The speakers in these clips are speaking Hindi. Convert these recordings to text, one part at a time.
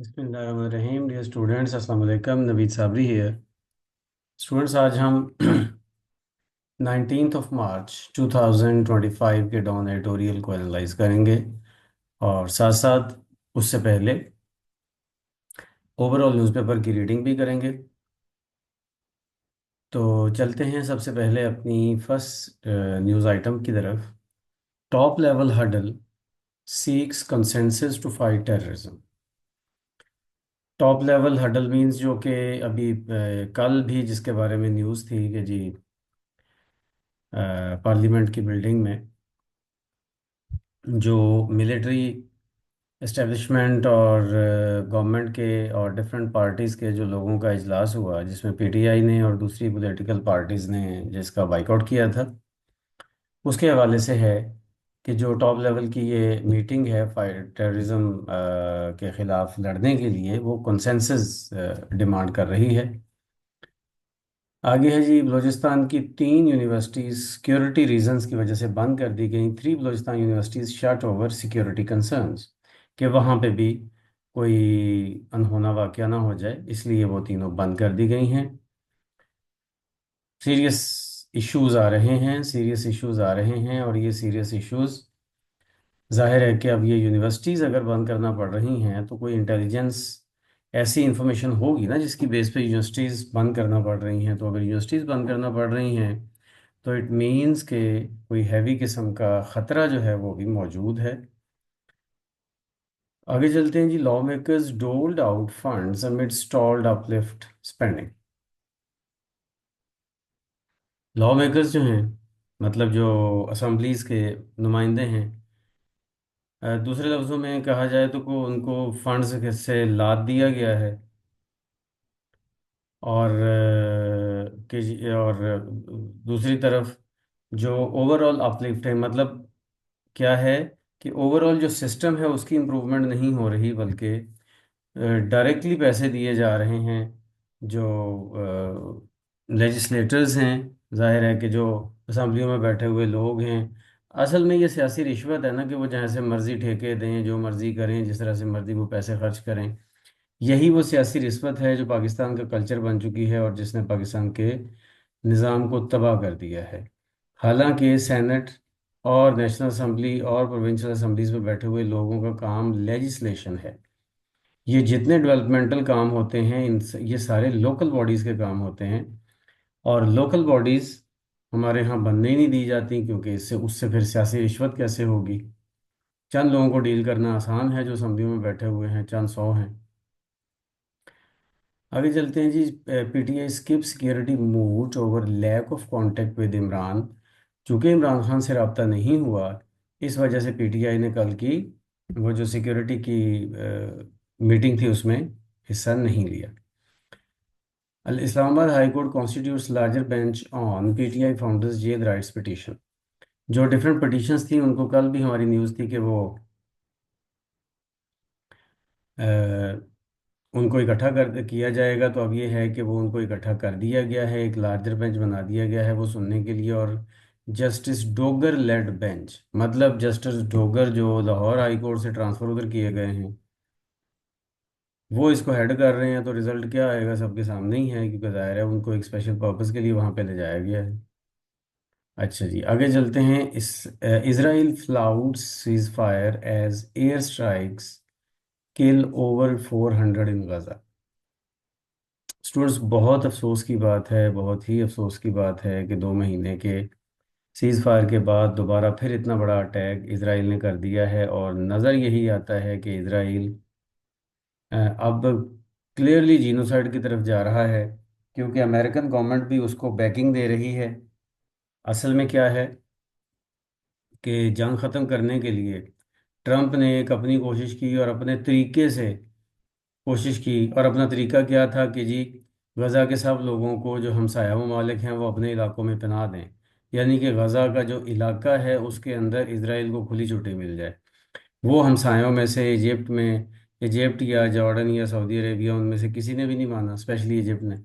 बिस्मिल्लाहिर्रहमानिर्रहीम। डियर स्टूडेंट्स, अस्सलाम वालेकुम। नवीद साबरी है। स्टूडेंट्स, आज हम 19 मार्च 2025 के डॉन एडिटोरियल को एनालाइज करेंगे और साथ साथ उससे पहले ओवरऑल न्यूज़पेपर की रीडिंग भी करेंगे। तो चलते हैं सबसे पहले अपनी फर्स्ट न्यूज़ आइटम की तरफ। Top level huddle seeks consensus to fight terrorism. Top level huddle means जो कि अभी कल भी जिसके बारे में न्यूज़ थी कि जी पार्लियामेंट की बिल्डिंग में जो मिलिट्री इस्टेब्लिशमेंट और गवर्नमेंट के और डिफरेंट पार्टीज़ के जो लोगों का इजलास हुआ, जिसमें पीटीआई ने और दूसरी पॉलिटिकल पार्टीज़ ने जिसका बाइकआउट किया था, उसके हवाले से है कि जो टॉप लेवल की ये मीटिंग है फाइट टेररिज्म के ख़िलाफ़ लड़ने के लिए, वो कंसेंसस डिमांड कर रही है। आगे है जी, बलूचिस्तान की 3 यूनिवर्सिटीज़ सिक्योरिटी रीजंस की वजह से बंद कर दी गई। 3 Balochistan universities shut over security concerns, कि वहाँ पे भी कोई अनहोना वाक़या ना हो जाए, इसलिए वो तीनों बंद कर दी गई हैं। सीरियस इश्यूज आ रहे हैं, सीरियस इश्यूज आ रहे हैं, और ये सीरियस इश्यूज जाहिर है कि अब ये यूनिवर्सिटीज़ अगर बंद करना पड़ रही हैं तो कोई इंटेलिजेंस ऐसी इंफॉर्मेशन होगी ना जिसकी बेस पे यूनिवर्सिटीज़ बंद करना पड़ रही हैं। तो अगर यूनिवर्सिटीज़ बंद करना पड़ रही हैं तो इट मीन्स के कोई हैवी किस्म का ख़तरा जो है वो भी मौजूद है। आगे चलते हैं जी। Law makers doled out funds amid stalled uplift spending. Law makers जो हैं, मतलब जो असम्बलीज़ के नुमाइंदे हैं, दूसरे लफ्ज़ों में कहा जाए तो को उनको फंड्स से लाद दिया गया है। और दूसरी तरफ जो ओवरऑल अपलिफ्ट है, मतलब क्या है कि ओवरऑल जो सिस्टम है उसकी इम्प्रूवमेंट नहीं हो रही, बल्कि डायरेक्टली पैसे दिए जा रहे हैं जो लेजिस्लेटर्स हैं। जाहिर है कि जो असम्बलियों में बैठे हुए लोग हैं, असल में ये सियासी रिश्वत है ना, कि वो जहाँ से मर्ज़ी ठेके दें, जो मर्ज़ी करें, जिस तरह से मर्ज़ी वो पैसे खर्च करें। यही वो सियासी रिश्वत है जो पाकिस्तान का कल्चर बन चुकी है और जिसने पाकिस्तान के निज़ाम को तबाह कर दिया है। हालांकि सेनेट और नेशनल असम्बली और प्रोविंशियल असम्बलीज में बैठे हुए लोगों का काम लेजिस्लेशन है। ये जितने डेवलपमेंटल काम होते हैं, ये सारे लोकल बॉडीज़ के काम होते हैं। और लोकल बॉडीज़ हमारे यहाँ बनने ही नहीं दी जाती, क्योंकि इससे उससे फिर सियासी रिश्वत कैसे होगी। चंद लोगों को डील करना आसान है जो असम्बलियों में बैठे हुए हैं, चंद सौ हैं। आगे चलते हैं जी। PTI skip security move over lack of contact with Imran. चूँकि इमरान खान से रब्ता नहीं हुआ, इस वजह से पीटीआई ने कल की वो जो सिक्योरिटी की मीटिंग थी उसमें हिस्सा नहीं लिया। Islamabad high court constitutes larger bench on PTI founder's jail rights petition. जो डिफरेंट पिटीशंस थी उनको कल भी हमारी न्यूज़ थी कि वो उनको इकट्ठा कर किया जाएगा। तो अब ये है कि वो उनको इकट्ठा कर दिया गया है, एक लार्जर बेंच बना दिया गया है वो सुनने के लिए। और जस्टिस डोगर लेड बेंच, मतलब जस्टिस डोगर जो लाहौर हाई कोर्ट से ट्रांसफ़र उधर किए गए हैं, वो इसको हेड कर रहे हैं। तो रिज़ल्ट क्या आएगा सबके सामने ही है, क्योंकि ज़ाहिर है उनको एक स्पेशल पर्पज़ के लिए वहाँ पे ले जाया गया है। अच्छा जी, आगे चलते हैं। Israel flouts ceasefire as air strikes kill over 400 in Gaza. Students, बहुत अफसोस की बात है, बहुत ही अफसोस की बात है कि 2 महीने के सीज़ फायर के बाद दोबारा फिर इतना बड़ा अटैक इसराइल ने कर दिया है। और नज़र यही आता है कि इसराइल अब क्लियरली जीनोसाइड की तरफ जा रहा है, क्योंकि अमेरिकन गवर्नमेंट भी उसको बैकिंग दे रही है। असल में क्या है कि जंग ख़त्म करने के लिए ट्रंप ने एक अपनी कोशिश की और अपने तरीके से कोशिश की। और अपना तरीका क्या था कि जी, गज़ा के सब लोगों को जो हमसाया ममालिक हैं वो अपने इलाकों में पनाह दें, यानी कि गज़ा का जो इलाका है उसके अंदर इसराइल को खुली छुट्टी मिल जाए। वो हमसायों में से इजिप्ट या जॉर्डन या सऊदी अरेबिया, उनमें से किसी ने भी नहीं माना, स्पेशली इजिप्ट ने।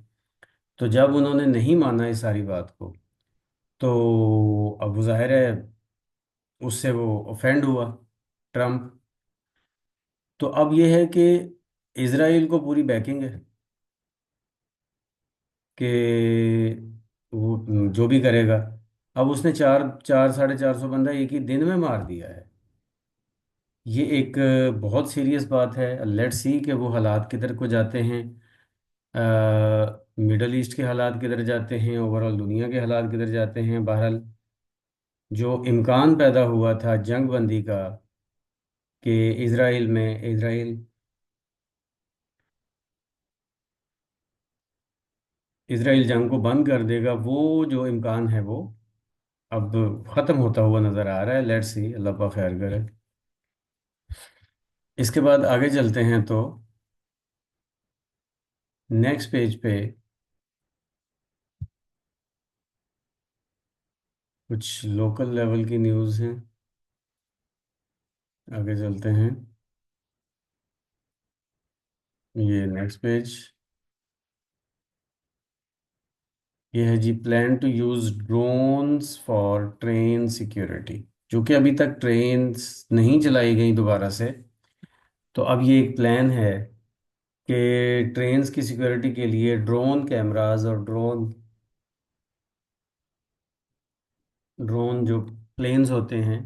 तो जब उन्होंने नहीं माना इस सारी बात को, तो अब वो जाहिर है उससे वो ऑफेंड हुआ ट्रम्प। तो अब ये है कि इसराइल को पूरी बैकिंग है कि वो जो भी करेगा। अब उसने चार चार 450 बंदा एक ही दिन में मार दिया है। ये एक बहुत सीरियस बात है। लेट्स सी कि वो हालात किधर को जाते हैं। मिडल ईस्ट के हालात किधर जाते हैं, ओवरऑल दुनिया के हालात किधर जाते हैं। बहरहाल जो इम्कान पैदा हुआ था जंग बंदी का कि इसराइल जंग को बंद कर देगा, वो जो इम्कान है वो अब ख़त्म होता हुआ नज़र आ रहा है। लेट्स सी, अल्लाह पाक खैर करे। इसके बाद आगे चलते हैं तो नेक्स्ट पेज पे कुछ लोकल लेवल की न्यूज़ हैं। आगे चलते हैं। ये नेक्स्ट पेज, ये है जी, plan to use drones for train security. जो कि अभी तक ट्रेन्स नहीं चलाई गई दोबारा से, तो अब ये एक प्लान है कि ट्रेन्स की सिक्योरिटी के लिए ड्रोन कैमरास और ड्रोन ड्रोन जो प्लेन्स होते हैं,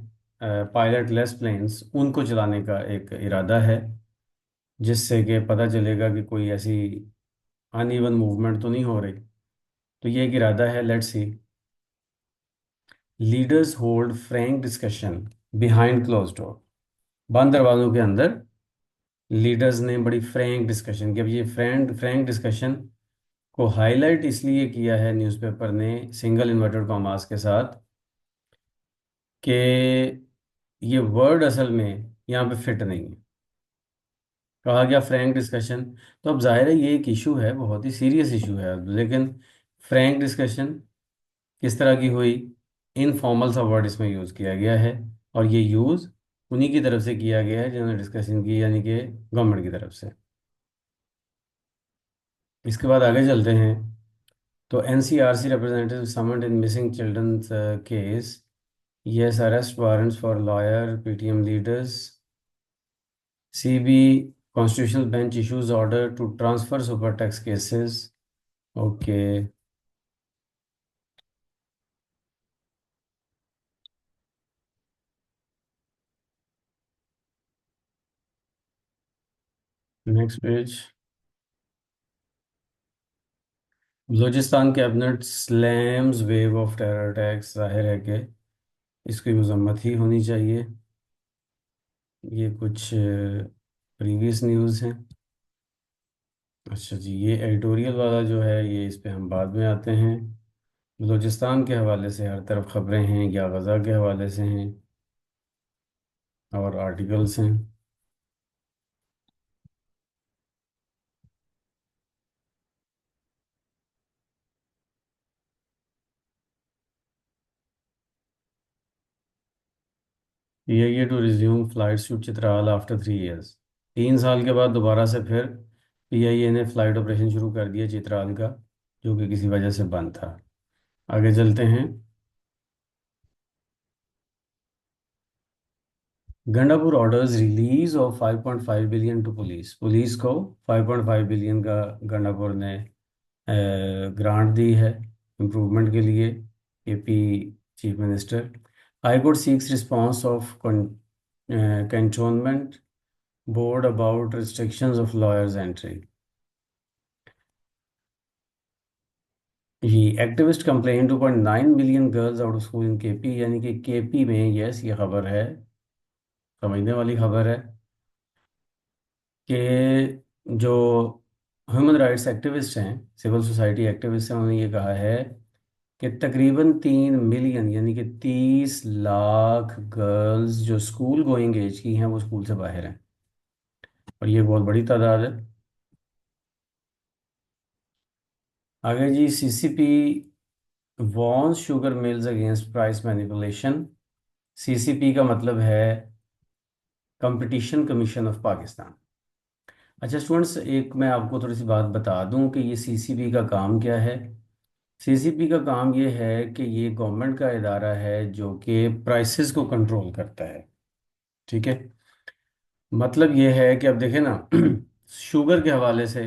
पायलट लेस प्लेन्स, उनको चलाने का एक इरादा है। जिससे कि पता चलेगा कि कोई ऐसी अनइवन मूवमेंट तो नहीं हो रही। तो ये एक इरादा है। Let's see. Leaders hold Frank discussion behind close door. बंद दरवाजों के अंदर लीडर्स ने बड़ी फ्रैंक डिस्कशन की। अब ये फ्रैंक फ्रैंक डिस्कशन को हाईलाइट इसलिए किया है न्यूज़पेपर ने सिंगल इन्वर्टेड कॉमास के साथ कि ये वर्ड असल में यहाँ पे फिट नहीं है। कहा गया फ्रैंक डिस्कशन, तो अब जाहिर है ये एक इशू है, बहुत ही सीरियस इशू है। लेकिन फ्रैंक डिस्कशन किस तरह की हुई? इनफॉर्मल सा वर्ड इसमें यूज़ किया गया है, और ये यूज़ उन्हीं की तरफ से किया गया है जिन्होंने डिस्कशन की, यानी कि गवर्नमेंट की तरफ से। इसके बाद आगे चलते हैं तो NCRC representative summoned in missing childrens case. Yes, arrest warrants for lawyer PTM leaders. CB constitutional bench issues order to transfer super tax cases. Okay. Next page. Balochistan cabinet slams wave of terror attacks. जाहिर है कि इसकी मजम्मत ही होनी चाहिए। ये कुछ प्रीवियस न्यूज़ हैं। अच्छा जी, ये एडिटोरियल वाला जो है ये, इस पे हम बाद में आते हैं। बलूचिस्तान के हवाले से हर तरफ खबरें हैं, या गज़ा के हवाले से हैं और आर्टिकल्स हैं। PIA to resume flights to Chitral after 3 years. 3 साल के बाद दोबारा से फिर पीआईए ने फ़्लाइट ऑपरेशन शुरू कर दिया चित्राल का, जो कि किसी वजह से बंद था। आगे चलते हैं। Gandapur orders release of 5.5 billion to police. Police को 5.5 बिलियन का गंडापुर ने ग्रांट दी है इम्प्रूवमेंट के लिए। AP chief minister. High court seeks response of cantonment board about restrictions of lawyers entry. He activist complain 2.9 million girls out of school in KP. यानी कि केपी में, यस ये खबर है, समझने वाली खबर है कि जो ह्यूमन राइट्स एक्टिविस्ट हैं, सिविल सोसाइटी एक्टिविस्ट हैं, उन्होंने ये कहा है कि तकरीबन 3 मिलियन यानी कि 30 लाख गर्ल्स जो स्कूल गोइंग एज की हैं वो स्कूल से बाहर हैं, और ये बहुत बड़ी तादाद है। आगे जी, CCP warns sugar mills against price manipulation. CCP का मतलब है कंपटीशन कमीशन ऑफ पाकिस्तान। अच्छा स्टूडेंट्स, एक मैं आपको थोड़ी सी बात बता दूं कि ये सीसीपी का काम क्या है। सीसीपी का काम ये है कि ये गवर्नमेंट का इदारा है जो कि प्राइसेस को कंट्रोल करता है। ठीक है। मतलब ये है कि अब देखें ना शुगर के हवाले से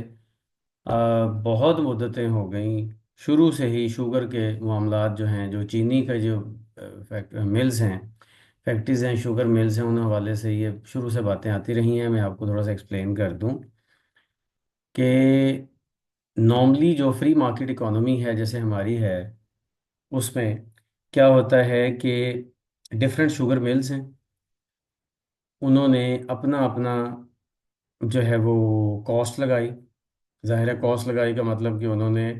बहुत मुद्दतें हो गई। शुरू से ही शुगर के मामलात जो हैं, जो चीनी का जो मिल्स हैं, फैक्ट्रीज हैं, शुगर मिल्स हैं, उन हवाले से ये शुरू से बातें आती रही हैं। मैं आपको थोड़ा सा एक्सप्लेन कर दूं कि नॉर्मली जो फ्री मार्केट इकोनॉमी है जैसे हमारी है, उसमें क्या होता है कि डिफरेंट शुगर मिल्स हैं, उन्होंने अपना अपना जो है वो कॉस्ट लगाई। ज़ाहिर है कॉस्ट लगाई का मतलब कि उन्होंने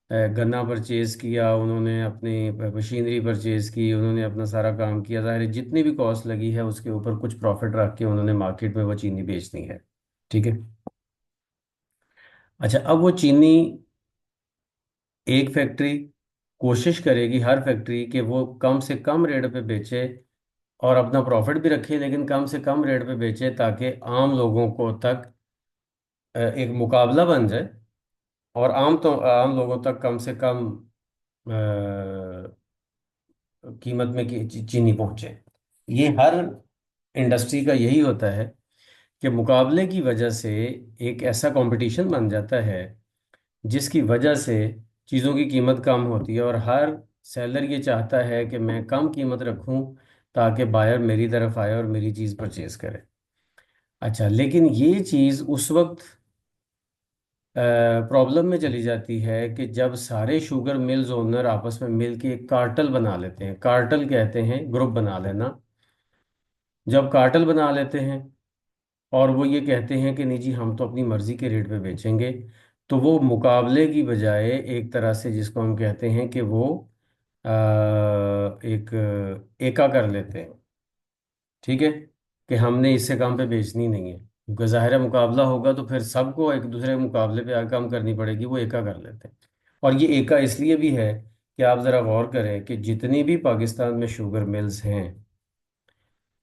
गन्ना परचेज़ किया, उन्होंने अपनी मशीनरी परचेज़ की, उन्होंने अपना सारा काम किया। ज़ाहिर है जितनी भी कॉस्ट लगी है उसके ऊपर कुछ प्रॉफिट रख के उन्होंने मार्केट में वो चीनी बेचनी है। ठीक है। अच्छा, अब वो चीनी एक फैक्ट्री कोशिश करेगी, हर फैक्ट्री, कि वो कम से कम रेट पे बेचे और अपना प्रॉफिट भी रखे, लेकिन कम से कम रेट पे बेचे ताकि आम लोगों को तक एक मुकाबला बन जाए, और आम लोगों तक कम से कम कीमत में चीनी पहुंचे। ये हर इंडस्ट्री का यही होता है कि मुकाबले की वजह से एक ऐसा कंपटीशन बन जाता है जिसकी वजह से चीज़ों की कीमत कम होती है, और हर सेलर ये चाहता है कि मैं कम कीमत रखूं ताकि बायर मेरी तरफ आए और मेरी चीज़ परचेज करे। अच्छा, लेकिन ये चीज़ उस वक्त प्रॉब्लम में चली जाती है कि जब सारे शुगर मिल्स ओनर आपस में मिल के एक कार्टल बना लेते हैं। कार्टल कहते हैं ग्रुप बना लेना। जब कार्टल बना लेते हैं और वो ये कहते हैं कि नहीं जी हम तो अपनी मर्जी के रेट पे बेचेंगे, तो वो मुकाबले की बजाय एक तरह से जिसको हम कहते हैं कि वो एक एका कर लेते हैं। ठीक है, कि हमने इससे कम पे बेचनी नहीं है, क्योंकि ज़ाहिर है मुकाबला होगा तो फिर सबको एक दूसरे के मुकाबले पे आगे काम करनी पड़ेगी, वो एका कर लेते हैं। और ये एका इसलिए भी है कि आप ज़रा गौर करें कि जितनी भी पाकिस्तान में शुगर मिल्स हैं,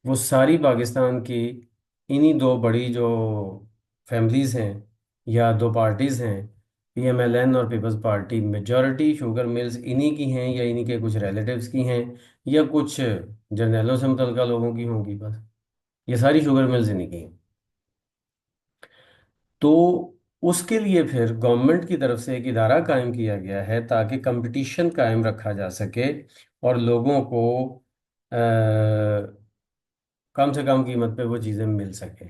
वो सारी पाकिस्तान की इन्हीं दो बड़ी जो फैमिलीज़ हैं या दो पार्टीज़ हैं, पीएमएलएन और People's Party, majority sugar mills इन्हीं की हैं या इन्हीं के कुछ रिलेटिव्स की हैं या कुछ जर्नैलों से मुतल्लिका लोगों की होंगी, बस। ये सारी शुगर मिल्स इन्हीं की हैं। तो उसके लिए फिर गवर्नमेंट की तरफ से एक इदारा कायम किया गया है ताकि कंपटीशन कायम रखा जा सके और लोगों को कम से कम कीमत पे वो चीज़ें मिल सके।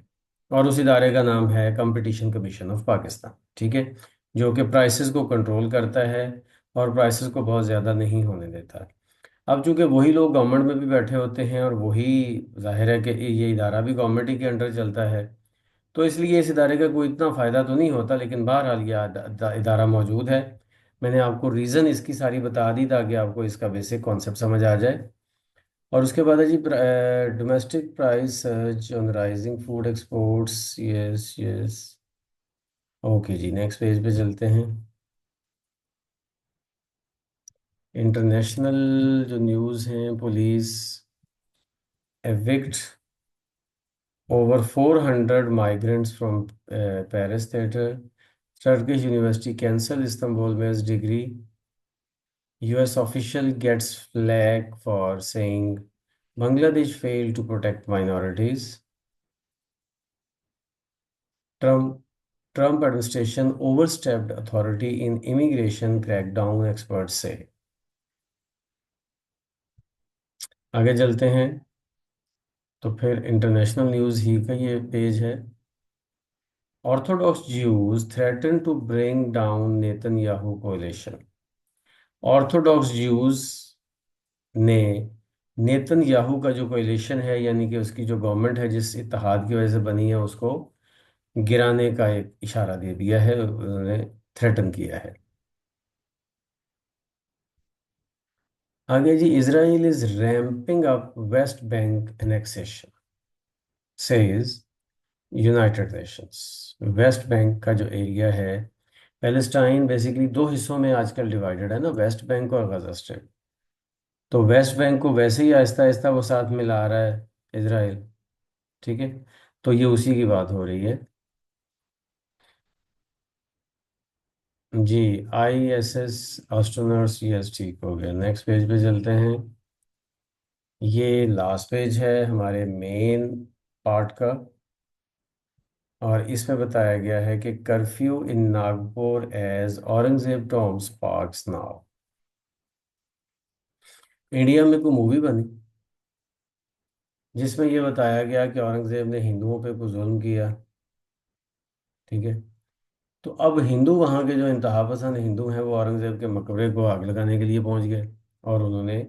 और उस इदारे का नाम है कंपटीशन कमीशन ऑफ पाकिस्तान। ठीक है, जो कि प्राइसेस को कंट्रोल करता है और प्राइसेस को बहुत ज़्यादा नहीं होने देता। अब चूंकि वही लोग गवर्नमेंट में भी बैठे होते हैं और वही, जाहिर है कि ये इदारा भी गवर्नमेंट ही के अंडर चलता है, तो इसलिए इस इदारे का कोई इतना फ़ायदा तो नहीं होता, लेकिन बहरहाल ये इदारा मौजूद है। मैंने आपको रीज़न इसकी सारी बता दी ताकि आपको इसका बेसिक कॉन्सेप्ट समझ आ जाए। और उसके बाद है जी domestic price surge on rising food exports. Yes yes. Okay जी, नेक्स्ट पेज पे चलते हैं। इंटरनेशनल जो न्यूज़ हैं, police evict over 400 migrants from Paris theater. Turkish university cancel Istanbul mayor's degree. US official gets flag for saying Bangladesh failed to protect minorities. Trump Trump administration overstepped authority in immigration crackdown, experts say. आगे चलते हैं तो फिर इंटरनेशनल न्यूज़ ही का ये पेज है। Orthodox Jews threaten to bring down Netanyahu coalition. Orthodox Jews ने नेतन्याहू का जो कोalition है, यानी कि उसकी जो गवर्नमेंट है जिस इत्तेहाद की वजह से बनी है, उसको गिराने का एक इशारा दे दिया है, उन्होंने थ्रेटन किया है। आगे जी, Israel is ramping up West Bank annexation, says United Nations. West Bank का जो एरिया है, पैलेस्टाइन बेसिकली दो हिस्सों में आजकल डिवाइडेड है ना, वेस्ट बैंक और गजा स्ट्रिप। तो वेस्ट बैंक को वैसे ही आहिस्ता आहिस्ता वो साथ मिला रहा है इसराइल। ठीक है, तो ये उसी की बात हो रही है। जी, ISS एस्ट्रोनॉट्स, यस ठीक हो गया। नेक्स्ट पेज पे चलते हैं। ये लास्ट पेज है हमारे मेन पार्ट का। और इसमें बताया गया है कि curfew in Nagpur as Aurangzeb tombs parks now. India में कोई मूवी बनी जिसमें यह बताया गया कि औरंगजेब ने हिंदुओं पे कुछ जुल्म किया। ठीक है। तो अब हिंदू, वहाँ के जो इंतहा पसंद हिंदू हैं, वो औरंगजेब के मकबरे को आग लगाने के लिए पहुंच गए। और उन्होंने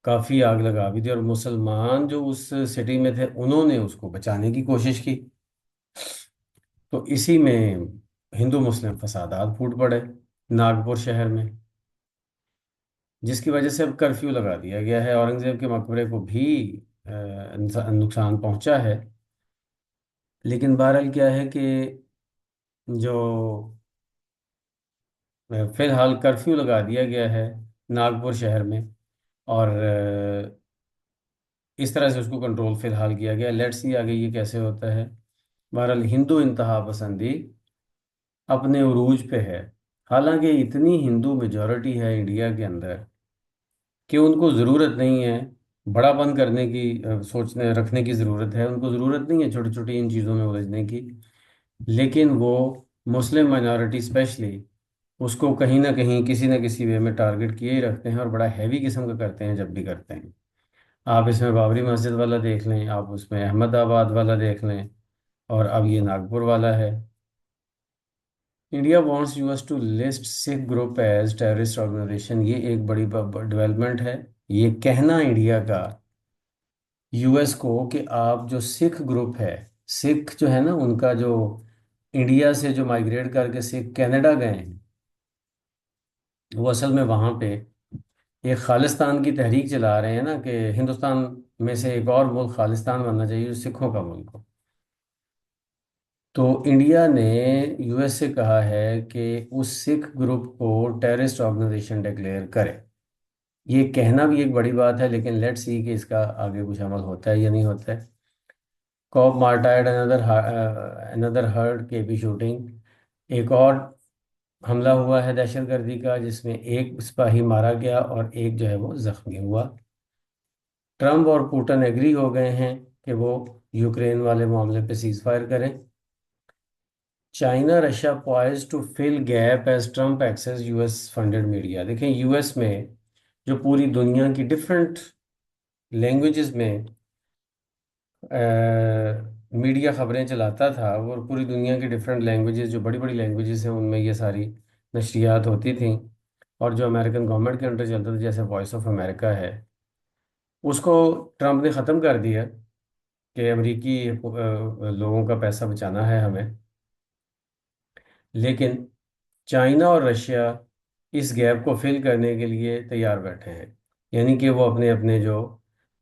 काफ़ी आग लगा भी दी, और मुसलमान जो उस सिटी में थे उन्होंने उसको बचाने की कोशिश की। तो इसी में हिंदू मुस्लिम फसादात फूट पड़े नागपुर शहर में, जिसकी वजह से अब कर्फ्यू लगा दिया गया है। औरंगजेब के मकबरे को भी नुकसान पहुंचा है। लेकिन बहरहाल क्या है कि जो फिलहाल कर्फ्यू लगा दिया गया है नागपुर शहर में, और इस तरह से उसको कंट्रोल फिलहाल किया गया। लेट्स सी आगे ये कैसे होता है। बहरहाल हिंदू इंतहा पसंदी अपने उरूज पे है। हालांकि इतनी हिंदू मेजॉरिटी है इंडिया के अंदर कि उनको ज़रूरत नहीं है बड़ापन करने की, सोचने रखने की ज़रूरत है। उनको ज़रूरत नहीं है छोटी छोटी इन चीज़ों में उलझने की। लेकिन वो मुस्लिम माइनॉरिटी स्पेशली उसको कहीं ना कहीं किसी न किसी वे में टारगेट किए ही रखते हैं, और बड़ा हैवी किस्म का करते हैं जब भी करते हैं। आप इसमें बाबरी मस्जिद वाला देख लें, आप उसमें अहमदाबाद वाला देख लें, और अब ये नागपुर वाला है। India wants US to list Sikh group as terrorist organisation, ये एक बड़ी डेवलपमेंट है। ये कहना इंडिया का यूएस को कि आप जो सिख ग्रुप है, सिख जो है ना उनका, जो इंडिया से जो माइग्रेट करके सिख कनाडा गए हैं, वो असल में वहाँ पे एक खालिस्तान की तहरीक चला रहे हैं ना, कि हिंदुस्तान में से एक और मुल्क खालिस्तान बनना चाहिए जो सिखों का मुल्क हो। तो इंडिया ने यूएस से कहा है कि उस सिख ग्रुप को टेररिस्ट ऑर्गेनाइजेशन डिक्लेयर करे। ये कहना भी एक बड़ी बात है, लेकिन लेट्स सी कि इसका आगे कुछ अमल होता है या नहीं होता है। Cop martyred another another hurt KP shooting, एक और हमला हुआ है दहशतगर्दी का, जिसमें एक सिपाही मारा गया और एक जो है वो जख्मी हुआ। ट्रम्प और पुतिन एग्री हो गए हैं कि वो यूक्रेन वाले मामले पे सीज फायर करें। China Russia poised to fill gap as Trump axes US funded media. देखें, यूएस में जो पूरी दुनिया की डिफरेंट लैंग्वेजेस में मीडिया खबरें चलाता था, वो पूरी दुनिया की डिफरेंट लैंग्वेजेस, जो बड़ी बड़ी लैंग्वेजेस हैं, उनमें ये सारी नशरियात होती थी। और जो अमेरिकन गवर्नमेंट के अंडर चलता था, जैसे वॉइस ऑफ अमेरिका है, उसको ट्रम्प ने ख़त्म कर दिया कि अमेरिकी लोगों का पैसा बचाना है हमें। लेकिन चाइना और रशिया इस गैप को फिल करने के लिए तैयार बैठे हैं। यानी कि वो अपने अपने जो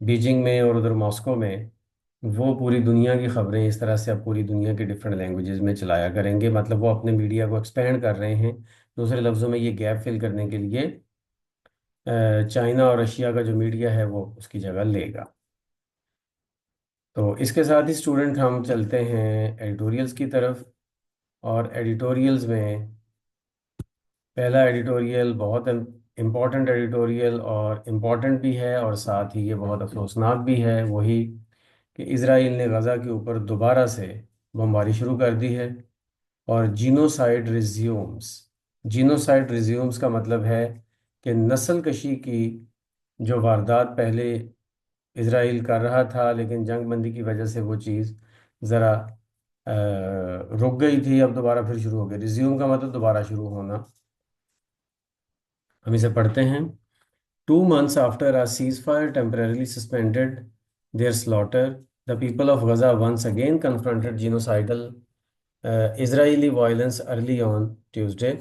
बीजिंग में और उधर मॉस्को में, वो पूरी दुनिया की खबरें इस तरह से अब पूरी दुनिया के डिफरेंट लैंग्वेजेस में चलाया करेंगे। मतलब वो अपने मीडिया को एक्सपेंड कर रहे हैं। दूसरे लफ्ज़ों में, ये गैप फिल करने के लिए चाइना और रशिया का जो मीडिया है वो उसकी जगह लेगा। तो इसके साथ ही स्टूडेंट हम चलते हैं एडिटोरियल्स की तरफ। और एडिटोरियल्स में पहला एडिटोरियल बहुत इम्पोर्टेंट एडिटोरियल, और इम्पोर्टेंट भी है और साथ ही ये बहुत अफसोसनाक भी है, वही कि इसराइल ने गज़ा के ऊपर दोबारा से बमबारी शुरू कर दी है। और जीनोसाइड रिज्यूम्स। जीनोसाइड रिज्यूम्स का मतलब है कि नस्ल कशी की जो वारदात पहले इसराइल कर रहा था, लेकिन जंग बंदी की वजह से वो चीज़ ज़रा रुक गई थी, अब दोबारा फिर शुरू हो गई। रिज्यूम का मतलब दोबारा शुरू होना। हम इसे पढ़ते हैं। 2 months after a ceasefire temporarily suspended their slaughter, the people of Gaza once again confronted genocidal Israeli violence early on Tuesday।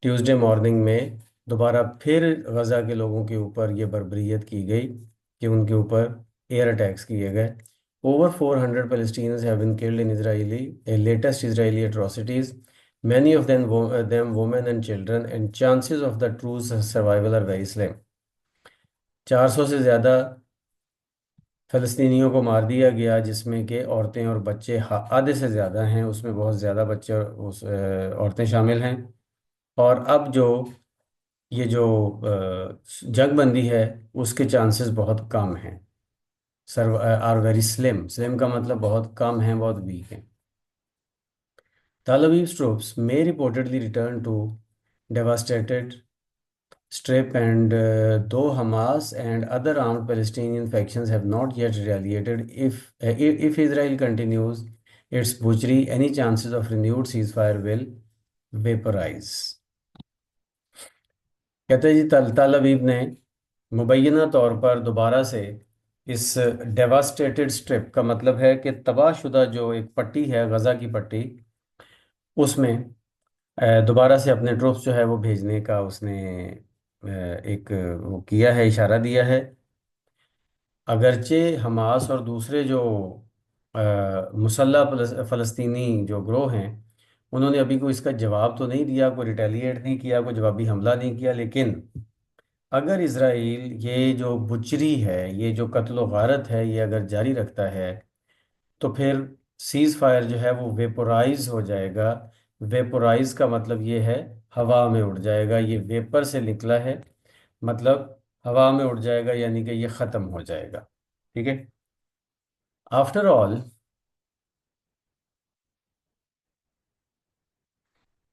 Tuesday morning में दोबारा फिर गज़ा के लोगों के ऊपर ये बर्बरियत की गई कि उनके ऊपर एयर अटैक्स किए गए। Over 400 Palestinians have been killed in Israeli, latest Israeli atrocities, many of them women and children, and chances of the true survival are very slim। 400 से ज़्यादा फ़लस्तीनियों को मार दिया गया, जिसमें कि औरतें और बच्चे आधे से ज़्यादा हैं, उसमें बहुत ज़्यादा बच्चे और औरतें शामिल हैं। और अब जो ये जो जंग बंदी है, उसके चांसेस बहुत कम हैं। सर्व आर वेरी स्लिम। स्लिम का मतलब बहुत कम है, बहुत वीक है। Tel Aviv's troops may reportedly return to devastated Strip, and though Hamas and other armed Palestinian factions have not yet retaliated, if Israel continues its butchery, any chances of renewed ceasefire will vaporize. कहते हैं जी, तल अवीव ने मुबैना तौर पर दोबारा से इस डेवास्टेटेड स्ट्रिप का मतलब है कि तबाहशुदा जो एक पट्टी है, गज़ा की पट्टी, उसमें दोबारा से अपने ट्रूप्स जो है वो भेजने का उसने एक वो किया है, इशारा दिया है। अगरचे हमास और दूसरे जो मुसल्ह फ़लस्तीनी जो ग्रोह हैं, उन्होंने अभी कोई इसका जवाब तो नहीं दिया, कोई रिटेलिएट नहीं किया, कोई जवाबी हमला नहीं किया, लेकिन अगर इसराइल ये जो बुचरी है, ये जो कत्ल गारत है, ये अगर जारी रखता है, तो फिर सीज़ फायर जो है वो वेपोराइज हो जाएगा। वेपोराइज का मतलब ये है हवा में उड़ जाएगा, ये वेपर से निकला है, मतलब हवा में उड़ जाएगा, यानी कि ये ख़त्म हो जाएगा। ठीक है। After all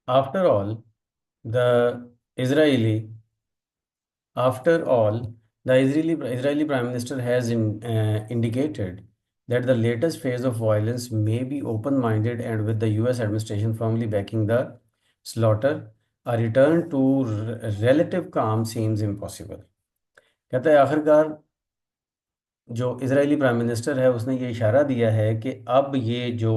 after all the Israeli After all, the Israeli Prime Minister has indicated that the latest phase of violence may be open-minded, and with the US administration firmly backing the slaughter, a return to relative calm seems impossible. कहता है आखिरकार जो इजरायली प्राइम मिनिस्टर है उसने ये इशारा दिया है कि अब ये जो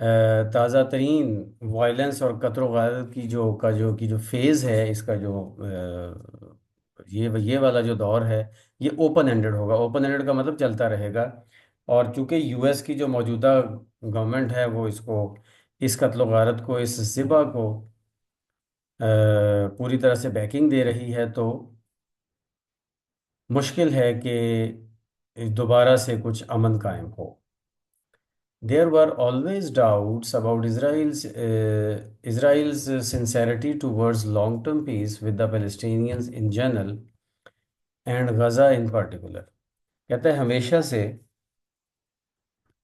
ताज़ा तरीन वायलेंस और कत्ल गारत की जो फेज़ है, इसका जो ये वाला जो दौर है, ये ओपन एंडेड होगा। ओपन एंडेड का मतलब चलता रहेगा। और चूंकि यूएस की जो मौजूदा गवर्नमेंट है वो इसको, इस कत्ल गारत को, इस ज़िबा को पूरी तरह से बैकिंग दे रही है, तो मुश्किल है कि दोबारा से कुछ अमन कायम हो। There were always doubts about Israel's sincerity towards long-term peace with the Palestinians in general and Gaza in particular. कहते हैं हमेशा से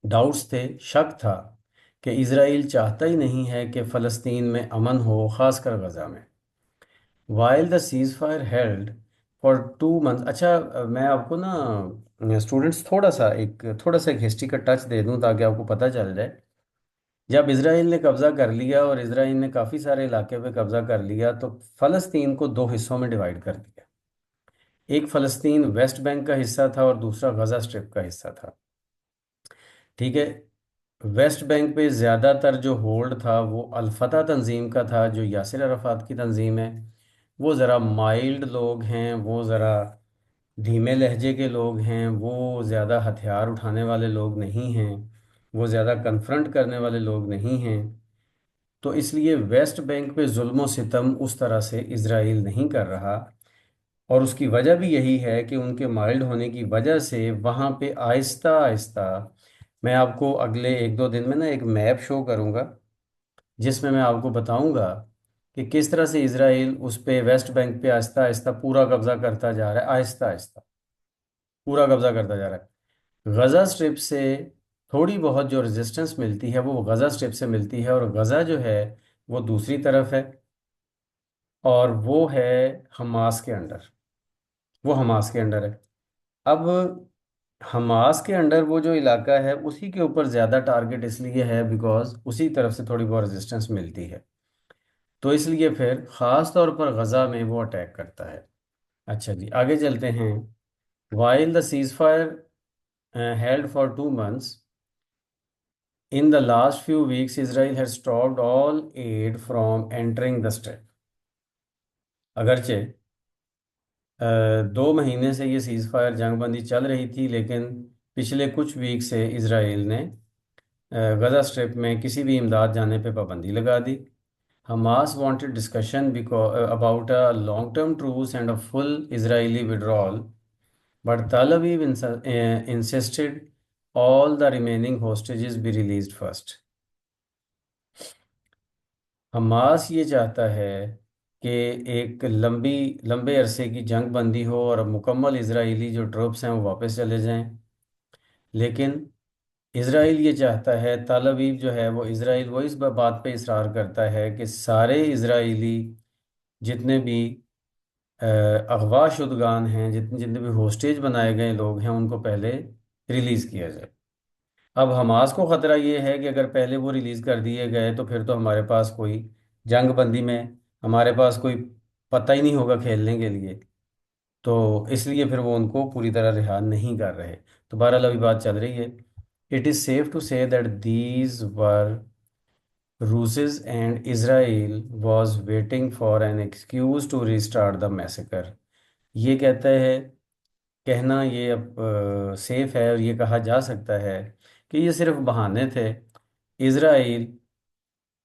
डाउट्स थे, शक था कि इसराइल चाहता ही नहीं है कि फ़लस्तीन में अमन हो, ख़ासकर गज़ा में। While the seize fire held for 2 months. अच्छा, मैं आपको ना स्टूडेंट्स थोड़ा सा एक हिस्ट्री का टच दे दूं ताकि आपको पता चल जाए। जब इसराइल ने कब्ज़ा कर लिया और इसराइल ने काफ़ी सारे इलाके पे कब्ज़ा कर लिया, तो फ़लस्तीन को दो हिस्सों में डिवाइड कर दिया। एक फ़लस्तीन वेस्ट बैंक का हिस्सा था और दूसरा गज़ा स्ट्रिप का हिस्सा था। ठीक है। वेस्ट बैंक पे ज़्यादातर जो होल्ड था वो अल-फतह तंजीम का था, जो यासिर अरफात की तंजीम है। वो ज़रा माइल्ड लोग हैं, वो ज़रा धीमे लहजे के लोग हैं, वो ज़्यादा हथियार उठाने वाले लोग नहीं हैं, वो ज़्यादा कन्फ्रंट करने वाले लोग नहीं हैं। तो इसलिए वेस्ट बैंक पे जुल्म सितम उस तरह से इजराइल नहीं कर रहा। और उसकी वजह भी यही है कि उनके माइल्ड होने की वजह से वहाँ पे आहिस्ता आहिस्ता, मैं आपको अगले 1-2 दिन में ना एक मैप शो करूँगा, जिसमें मैं आपको बताऊँगा कि किस तरह से इजराइल उस पे वेस्ट बैंक पे आहिस्ता आहिस्ता पूरा कब्जा करता जा रहा है, आहिस्ता आहिस्ता पूरा कब्जा करता जा रहा है। गज़ा स्ट्रिप से थोड़ी बहुत जो रेजिस्टेंस मिलती है वो गज़ा स्ट्रिप से मिलती है, और गज़ा जो है वो दूसरी तरफ है, और वो है हमास के अंडर। वो हमास के अंडर है। अब हमास के अंडर वो जो इलाका है उसी के ऊपर ज़्यादा टारगेट इसलिए है बिकॉज उसी तरफ से थोड़ी बहुत रेजिस्टेंस मिलती है, तो इसलिए फिर ख़ास तौर पर गज़ा में वो अटैक करता है। अच्छा जी, आगे चलते हैं। While the cease fire held for 2 months, in the last few weeks Israel has stopped all aid from entering the strip. अगरचे 2 महीने से ये सीज़ फायर जंगबंदी चल रही थी, लेकिन पिछले कुछ वीक से इसराइल ने गज़ा स्ट्रिप में किसी भी इमदाद जाने पे पाबंदी लगा दी। Hamas wanted discussion about a long term truce and a full Israeli withdrawal, but Tel Aviv insisted all the remaining hostages be released first. Hamas ये चाहता है कि एक लंबे अरसे की जंग बंदी हो और मुकम्मल इजरायली जो ट्रूप्स हैं वो वापस चले जाएं, लेकिन इसराइल ये चाहता है, तल अवीव जो है वो, इसराइल वो इस बात पे इसरार करता है कि सारे इजरायली जितने भी अगवा शुदगान हैं, जितने जितने भी होस्टेज बनाए गए लोग हैं, उनको पहले रिलीज़ किया जाए। अब हमास को ख़तरा ये है कि अगर पहले वो रिलीज़ कर दिए गए तो फिर तो हमारे पास कोई जंग बंदी में हमारे पास कोई पता ही नहीं होगा खेलने के लिए। तो इसलिए फिर वो उनको पूरी तरह रिहा नहीं कर रहे। तो बहरहाल अभी बात चल रही है। It is safe to say that these were ruses and Israel was waiting for an excuse to restart the massacre. ये कहता है, कहना ये अब सेफ है और ये कहा जा सकता है कि ये सिर्फ बहाने थे। इसराइल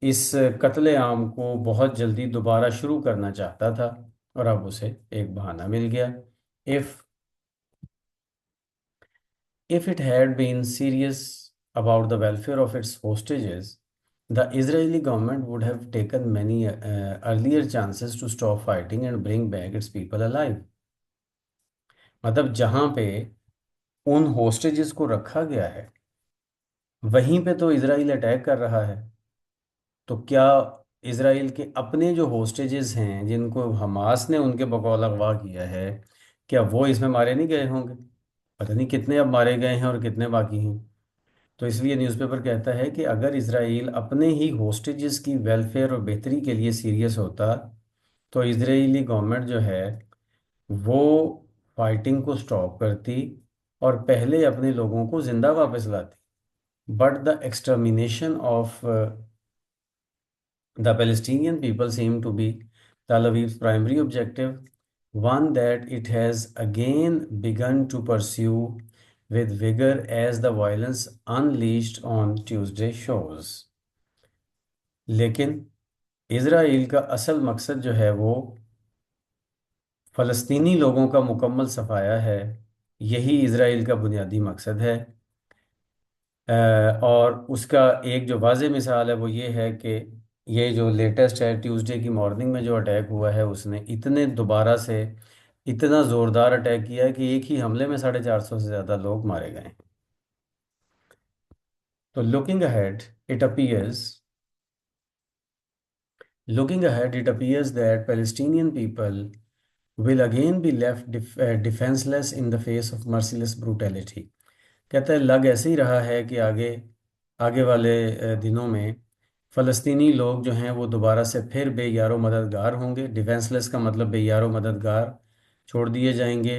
इस कत्लेआम को बहुत जल्दी दोबारा शुरू करना चाहता था और अब उसे एक बहाना मिल गया। If If it had been serious about the welfare of its hostages, the Israeli government would have taken many earlier chances to stop fighting and bring back its people alive. मतलब जहां पे उन होस्टेजेस को रखा गया है वहीं पे तो इसराइल अटैक कर रहा है। तो क्या इसराइल के अपने जो होस्टेजेस हैं जिनको हमास ने उनके बकौल अगवा किया है, क्या वो इसमें मारे नहीं गए होंगे? पता नहीं कितने अब मारे गए हैं और कितने बाकी हैं। तो इसलिए न्यूज़पेपर कहता है कि अगर इसराइल अपने ही होस्टेजेस की वेलफेयर और बेहतरी के लिए सीरियस होता तो इजरायली गवर्नमेंट जो है वो फाइटिंग को स्टॉप करती और पहले अपने लोगों को जिंदा वापस लाती। But the extermination of the Palestinian people seem to be Tel Aviv's primary objective, one that it has again begun to pursue with vigor as the violence unleashed on Tuesday shows. लेकिन इसराइल का असल मकसद जो है वो फ़लस्तीनी लोगों का मुकम्मल सफाया है। यही इसराइल का बुनियादी मकसद है। और उसका एक जो वाज़े मिसाल है वो ये है कि ये जो लेटेस्ट है, ट्यूसडे की मॉर्निंग में जो अटैक हुआ है, उसने इतने दोबारा से इतना ज़ोरदार अटैक किया है कि एक ही हमले में 450 से ज़्यादा लोग मारे गए हैं। तो looking ahead it appears that Palestinian people will again be left defenseless in the face of merciless brutality। कहता है लग ऐसे ही रहा है कि आगे आगे वाले दिनों में फ़लस्तीनी लोग जो हैं वो दोबारा से फिर बेयारो मददगार होंगे। डिफेंसलेस का मतलब बेयारो मददगार छोड़ दिए जाएंगे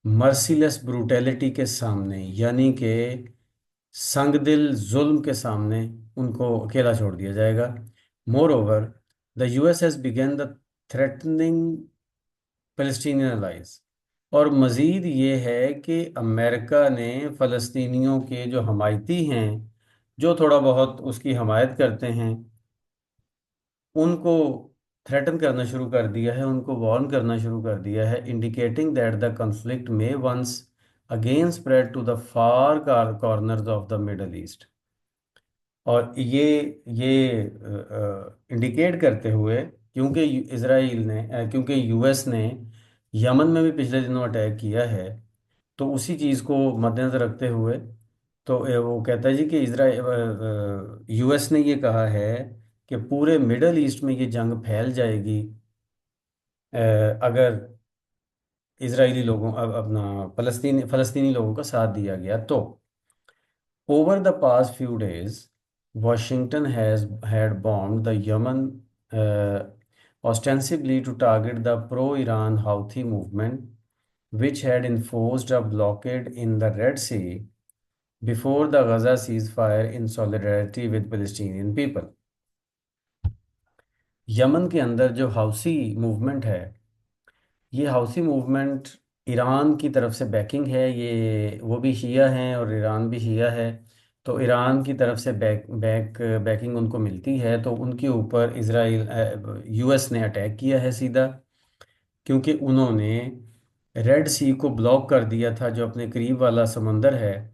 मर्सीलेस ब्रूटैलिटी के सामने, यानी कि संगदिल जुल्म के सामने उनको अकेला छोड़ दिया जाएगा। More over the US has begun the threatening Palestinian allies. और मज़ीद ये है कि अमेरिका ने फ़लस्तीनियों के जो हमायती हैं, जो थोड़ा बहुत उसकी हमायत करते हैं, उनको थ्रेटन करना शुरू कर दिया है, उनको वार्न करना शुरू कर दिया है, इंडिकेटिंग दैट द कॉन्फ्लिक्ट में once again spread to the far corners of the Middle East. और ये इंडिकेट करते हुए, क्योंकि इसराइल ने क्योंकि यूएस ने यमन में भी पिछले दिनों अटैक किया है, तो उसी चीज़ को मद्देनज़र रखते हुए तो वो कहता है जी कि इसराइल यूएस ने ये कहा है कि पूरे मिडल ईस्ट में ये जंग फैल जाएगी अगर इजरायली लोगों अपना फ़लस्तीनी लोगों का साथ दिया गया तो। Over the past few days, Washington has had bombed the Yemen ostensibly to target the pro-Iran Houthi movement, which had enforced a blockade in the Red Sea before the Gaza ceasefire in solidarity with Palestinian people। Yemen के अंदर जो हौसी मूवमेंट है, ये हौसी मूवमेंट ईरान की तरफ से बैकिंग है। ये वो भी शिया हैं और ईरान भी शिया है। तो ईरान की तरफ से बैकिंग उनको मिलती है, तो उनके ऊपर इसराइल यूएस ने अटैक किया है सीधा, क्योंकि उन्होंने रेड सी को ब्लॉक कर दिया था, जो अपने करीब वाला समंदर है।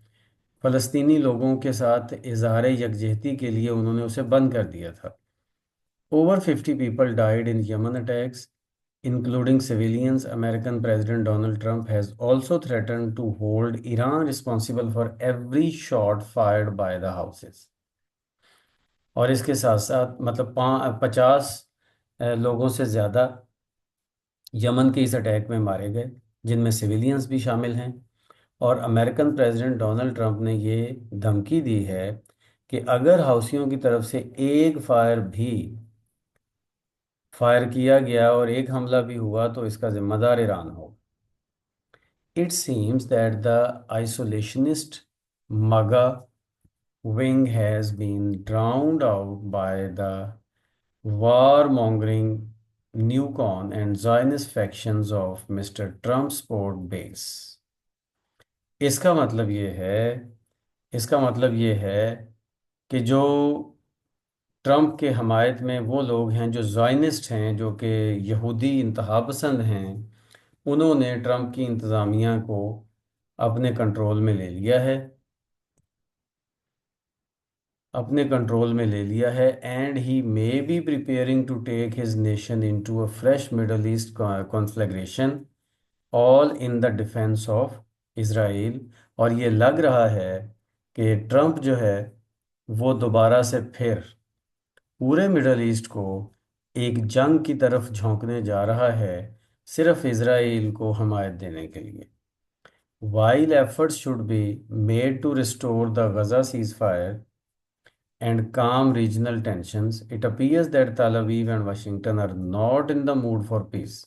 फ़लस्तीनी लोगों के साथ इजहार यकजहती के लिए उन्होंने उसे बंद कर दिया था। Over 50 people died in Yemen attacks, including civilians. American President Donald Trump has also threatened to hold Iran responsible for every shot fired by the houses. और इसके साथ साथ मतलब 50 लोगों से ज़्यादा यमन के इस अटैक में मारे गए, जिनमें सिविलियंस भी शामिल हैं। और अमेरिकन प्रेसिडेंट डोनाल्ड ट्रंप ने ये धमकी दी है कि अगर हौसियों की तरफ से एक फायर किया गया और एक हमला भी हुआ तो इसका जिम्मेदार ईरान हो। It seems that the isolationist MAGA wing has been drowned out by the warmongering neocon and Zionist factions of Mr. Trump's port base. इसका मतलब ये है इसका मतलब ये है कि जो ट्रंप के हमायत में वो लोग हैं जो ज़ायनिस्ट हैं, जो कि यहूदी इंतहा पसंद हैं, उन्होंने ट्रंप की इंतज़ामिया को अपने कंट्रोल में ले लिया है and he may be preparing to take his nation into a fresh Middle East conflagration, all in the defence of Israel. और ये लग रहा है कि ट्रंप जो है वो दोबारा से फिर पूरे मिडल ईस्ट को एक जंग की तरफ झोंकने जा रहा है, सिर्फ इसराइल को हमायत देने के लिए। While efforts should be made to restore the Gaza ceasefire and calm regional tensions, it appears that Tel Aviv and Washington are not in the mood for peace.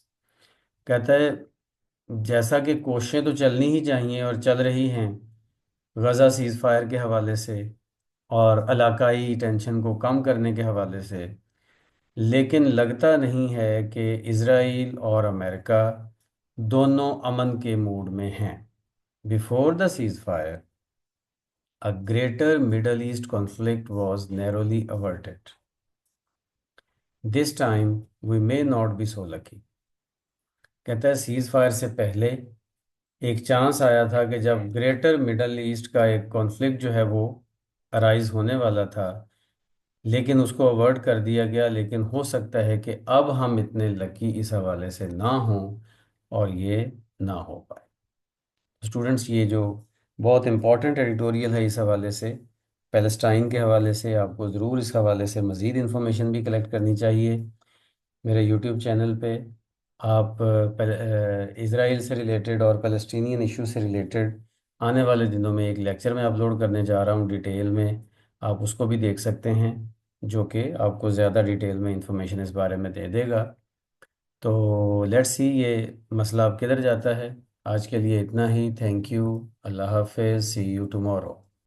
कहता है जैसा कि कोशिशें तो चलनी ही चाहिए और चल रही हैं गज़ा सीज़ फायर के हवाले से और इलाकाई टेंशन को कम करने के हवाले से, लेकिन लगता नहीं है कि इज़राइल और अमेरिका दोनों अमन के मूड में हैं। Before the seize fire a greater Middle East conflict was narrowly averted. This time we may not be so lucky. कहता है सीज फायर से पहले एक चांस आया था कि जब ग्रेटर मिडल ईस्ट का एक कॉन्फ्लिक्ट जो है वो अराइज होने वाला था, लेकिन उसको अवॉइड कर दिया गया। लेकिन हो सकता है कि अब हम इतने लकी इस हवाले से ना हों और ये ना हो पाए। स्टूडेंट्स, ये जो बहुत इम्पॉर्टेंट एडिटोरियल है इस हवाले से, पैलेस्टाइन के हवाले से, आपको ज़रूर इस हवाले से मज़ीद इन्फॉर्मेशन भी कलेक्ट करनी चाहिए। मेरे यूट्यूब चैनल पे आप इसराइल से रिलेटेड और फ़लस्तीनियन इशू से रिलेटेड आने वाले दिनों में एक लेक्चर मैं अपलोड करने जा रहा हूँ डिटेल में, आप उसको भी देख सकते हैं, जो कि आपको ज़्यादा डिटेल में इंफॉर्मेशन इस बारे में दे देगा। तो लेट्स सी ये मसला अब किधर जाता है। आज के लिए इतना ही। Thank you. अल्लाह हाफिज़। See you tomorrow.